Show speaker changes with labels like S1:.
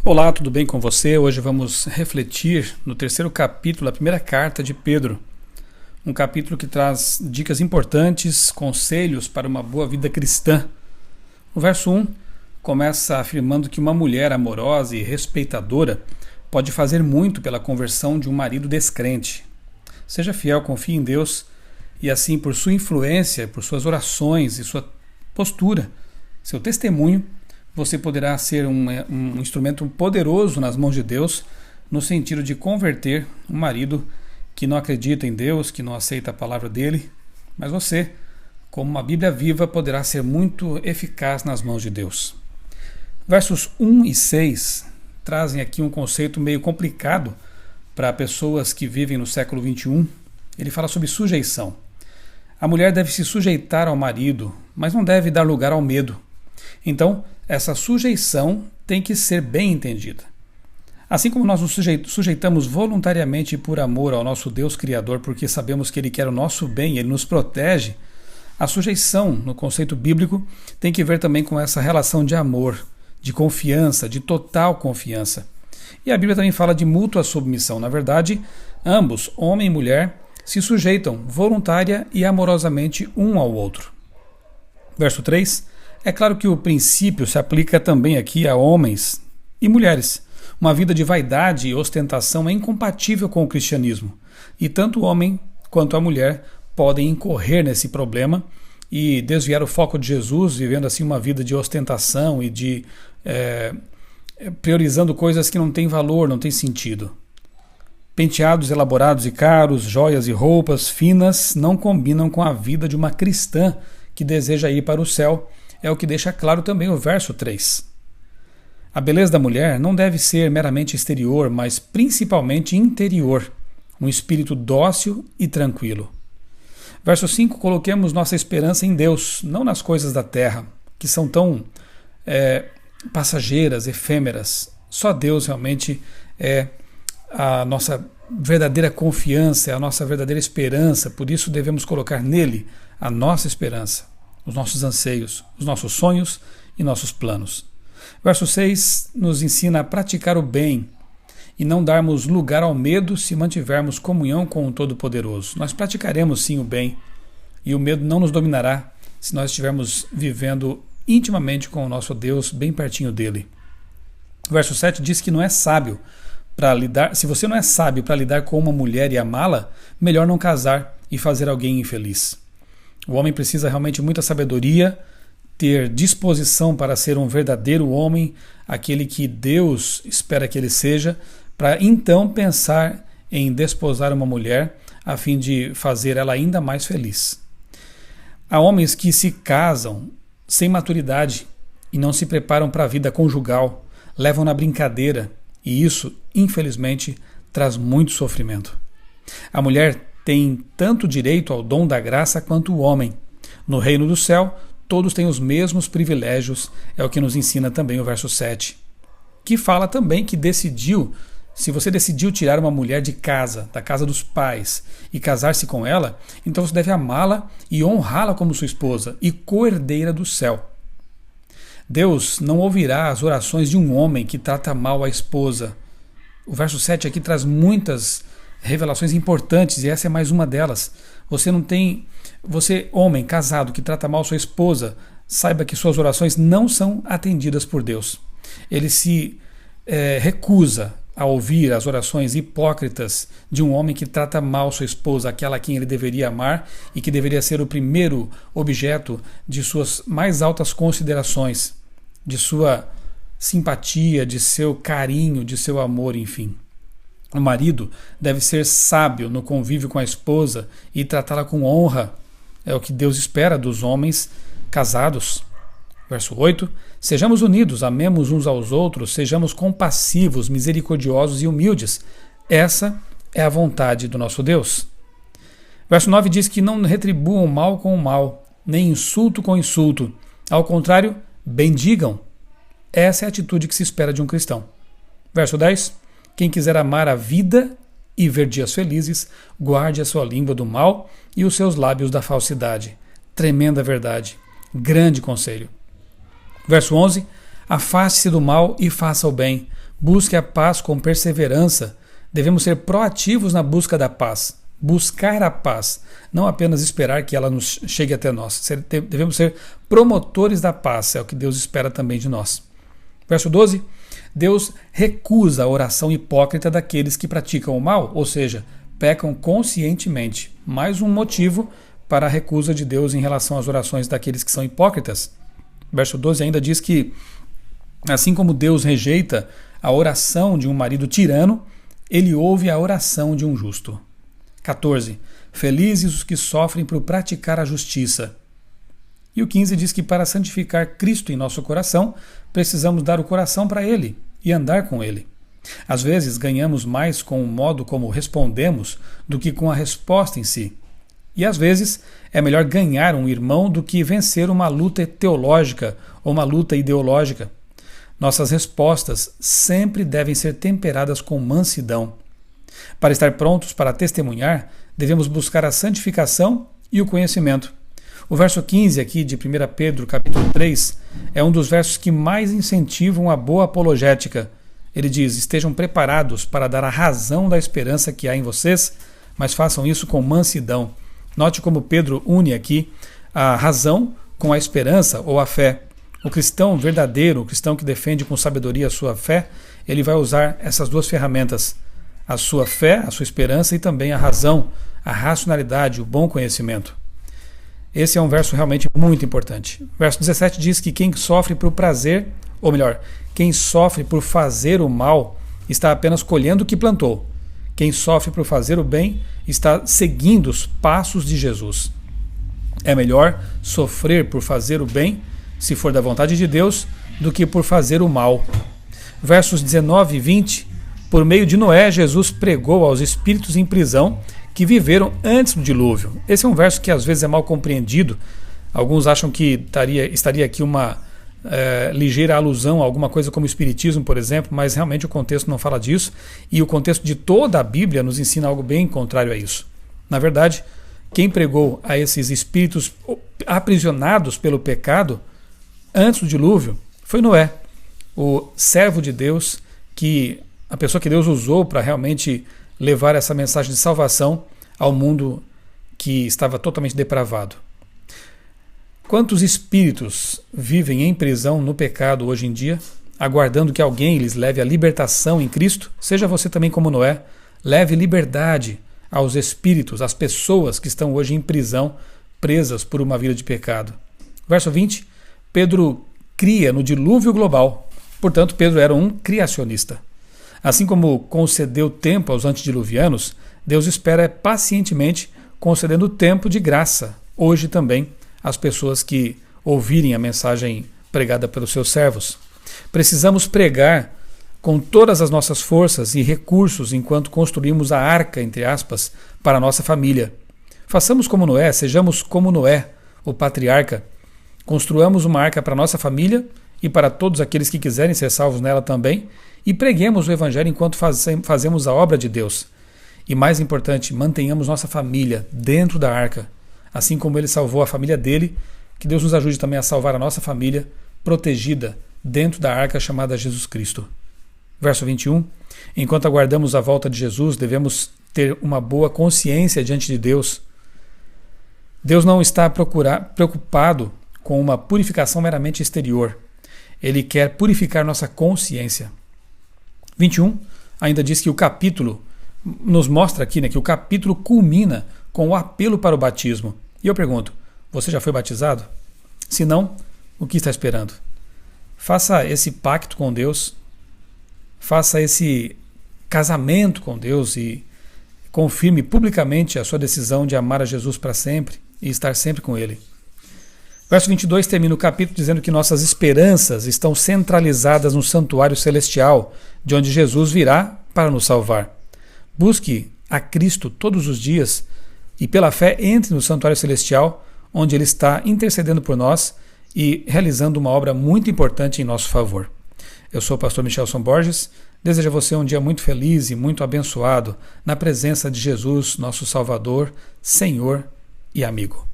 S1: Olá, tudo bem com você? Hoje vamos refletir no terceiro capítulo da primeira carta de Pedro. Um capítulo que traz dicas importantes, conselhos para uma boa vida cristã. No verso 1, começa afirmando que uma mulher amorosa e respeitadora pode fazer muito pela conversão de um marido descrente. Seja fiel, confie em Deus e assim, por sua influência, por suas orações e sua postura, seu testemunho, você poderá ser um instrumento poderoso nas mãos de Deus, no sentido de converter um marido que não acredita em Deus, que não aceita a palavra dele, mas você, como uma Bíblia viva, poderá ser muito eficaz nas mãos de Deus. Versos 1 e 6 trazem aqui um conceito meio complicado para pessoas que vivem no século XXI. Ele fala sobre sujeição. A mulher deve se sujeitar ao marido, mas não deve dar lugar ao medo. Então, essa sujeição tem que ser bem entendida. Assim como nós nos sujeitamos voluntariamente e por amor ao nosso Deus Criador, porque sabemos que Ele quer o nosso bem, Ele nos protege, a sujeição, no conceito bíblico, tem que ver também com essa relação de amor, de confiança, de total confiança. E a Bíblia também fala de mútua submissão. Na verdade, ambos, homem e mulher, se sujeitam voluntária e amorosamente um ao outro. Verso 3. É claro que o princípio se aplica também aqui a homens e mulheres. Uma vida de vaidade e ostentação é incompatível com o cristianismo. E tanto o homem quanto a mulher podem incorrer nesse problema e desviar o foco de Jesus, vivendo assim uma vida de ostentação e de priorizando coisas que não têm valor, não têm sentido. Penteados elaborados e caros, joias e roupas finas não combinam com a vida de uma cristã que deseja ir para o céu. É o que deixa claro também o verso 3. A beleza da mulher não deve ser meramente exterior, mas principalmente interior, um espírito dócil e tranquilo. Verso 5, coloquemos nossa esperança em Deus, não nas coisas da terra, que são tão passageiras, efêmeras. Só Deus realmente é a nossa verdadeira confiança, é a nossa verdadeira esperança, por isso devemos colocar nele a nossa esperança, os nossos anseios, os nossos sonhos e nossos planos. Verso 6 nos ensina a praticar o bem e não darmos lugar ao medo se mantivermos comunhão com o Todo-Poderoso. Nós praticaremos sim o bem e o medo não nos dominará se nós estivermos vivendo intimamente com o nosso Deus, bem pertinho dele. Verso 7 diz que não é sábio para lidar. Se você não é sábio para lidar com uma mulher e amá-la, melhor não casar e fazer alguém infeliz. O homem precisa realmente de muita sabedoria, ter disposição para ser um verdadeiro homem, aquele que Deus espera que ele seja, para então pensar em desposar uma mulher a fim de fazer ela ainda mais feliz. Há homens que se casam sem maturidade e não se preparam para a vida conjugal, levam na brincadeira e isso, infelizmente, traz muito sofrimento. A mulher tem tanto direito ao dom da graça quanto o homem. No reino do céu, todos têm os mesmos privilégios, é o que nos ensina também o verso 7. Que fala também que se você decidiu tirar uma mulher de casa, da casa dos pais, e casar-se com ela, então você deve amá-la e honrá-la como sua esposa e co-herdeira do céu. Deus não ouvirá as orações de um homem que trata mal a esposa. O verso 7 aqui traz muitas revelações importantes e essa é mais uma delas. Você, homem casado que trata mal sua esposa, saiba que suas orações não são atendidas por Deus. Ele se recusa a ouvir as orações hipócritas de um homem que trata mal sua esposa, aquela a quem ele deveria amar e que deveria ser o primeiro objeto de suas mais altas considerações, de sua simpatia, de seu carinho, de seu amor, enfim. O marido deve ser sábio no convívio com a esposa e tratá-la com honra. É o que Deus espera dos homens casados. Verso 8. Sejamos unidos, amemos uns aos outros, sejamos compassivos, misericordiosos e humildes. Essa é a vontade do nosso Deus. Verso 9 diz que não retribuam mal com o mal, nem insulto com insulto. Ao contrário, bendigam. Essa é a atitude que se espera de um cristão. Verso 10. Quem quiser amar a vida e ver dias felizes, guarde a sua língua do mal e os seus lábios da falsidade. Tremenda verdade. Grande conselho. Verso 11. Afaste-se do mal e faça o bem. Busque a paz com perseverança. Devemos ser proativos na busca da paz. Buscar a paz, não apenas esperar que ela nos chegue até nós. Devemos ser promotores da paz, é o que Deus espera também de nós. Verso 12, Deus recusa a oração hipócrita daqueles que praticam o mal, ou seja, pecam conscientemente. Mais um motivo para a recusa de Deus em relação às orações daqueles que são hipócritas. Verso 12 ainda diz que, assim como Deus rejeita a oração de um marido tirano, ele ouve a oração de um justo. 14. Felizes os que sofrem por praticar a justiça. E o 15 diz que para santificar Cristo em nosso coração, precisamos dar o coração para Ele e andar com Ele. Às vezes ganhamos mais com o modo como respondemos do que com a resposta em si. E às vezes é melhor ganhar um irmão do que vencer uma luta teológica ou uma luta ideológica. Nossas respostas sempre devem ser temperadas com mansidão. Para estar prontos para testemunhar, devemos buscar a santificação e o conhecimento. O verso 15 aqui de 1 Pedro, capítulo 3, é um dos versos que mais incentivam a boa apologética. Ele diz, estejam preparados para dar a razão da esperança que há em vocês, mas façam isso com mansidão. Note como Pedro une aqui a razão com a esperança ou a fé. O cristão verdadeiro, o cristão que defende com sabedoria a sua fé, ele vai usar essas duas ferramentas. A sua fé, a sua esperança e também a razão, a racionalidade, o bom conhecimento. Esse é um verso realmente muito importante. Verso 17 diz que quem sofre por prazer, ou melhor, quem sofre por fazer o mal, está apenas colhendo o que plantou. Quem sofre por fazer o bem está seguindo os passos de Jesus. É melhor sofrer por fazer o bem, se for da vontade de Deus, do que por fazer o mal. Versos 19 e 20, por meio de Noé, Jesus pregou aos espíritos em prisão que viveram antes do dilúvio. Esse é um verso que às vezes é mal compreendido. Alguns acham que estaria aqui uma ligeira alusão a alguma coisa como o espiritismo, por exemplo, mas realmente o contexto não fala disso, e o contexto de toda a Bíblia nos ensina algo bem contrário a isso. Na verdade, quem pregou a esses espíritos aprisionados pelo pecado antes do dilúvio foi Noé, o servo de Deus, a pessoa que Deus usou para realmente levar essa mensagem de salvação ao mundo que estava totalmente depravado. Quantos espíritos vivem em prisão no pecado hoje em dia, aguardando que alguém lhes leve a libertação em Cristo? Seja você também como Noé, leve liberdade aos espíritos, às pessoas que estão hoje em prisão, presas por uma vida de pecado. Verso 20, Pedro cria no dilúvio global. Portanto, Pedro era um criacionista. Assim como concedeu tempo aos antediluvianos, Deus espera pacientemente concedendo tempo de graça, hoje também, às pessoas que ouvirem a mensagem pregada pelos seus servos. Precisamos pregar com todas as nossas forças e recursos enquanto construímos a arca, entre aspas, para a nossa família. Façamos como Noé, sejamos como Noé, o patriarca. Construamos uma arca para a nossa família e para todos aqueles que quiserem ser salvos nela também, e preguemos o Evangelho enquanto fazemos a obra de Deus. E mais importante, mantenhamos nossa família dentro da arca, assim como Ele salvou a família dele, que Deus nos ajude também a salvar a nossa família, protegida dentro da arca chamada Jesus Cristo. Verso 21, enquanto aguardamos a volta de Jesus, devemos ter uma boa consciência diante de Deus. Deus não está preocupado com uma purificação meramente exterior. Ele quer purificar nossa consciência. 21 ainda diz que o capítulo nos mostra aqui, que o capítulo culmina com o apelo para o batismo. E eu pergunto, você já foi batizado? Se não, o que está esperando? Faça esse pacto com Deus, faça esse casamento com Deus e confirme publicamente a sua decisão de amar a Jesus para sempre e estar sempre com Ele. Verso 22 termina o capítulo dizendo que nossas esperanças estão centralizadas no santuário celestial, de onde Jesus virá para nos salvar. Busque a Cristo todos os dias e pela fé entre no santuário celestial, onde Ele está intercedendo por nós e realizando uma obra muito importante em nosso favor. Eu sou o pastor Michelson Borges, desejo a você um dia muito feliz e muito abençoado na presença de Jesus, nosso Salvador, Senhor e amigo.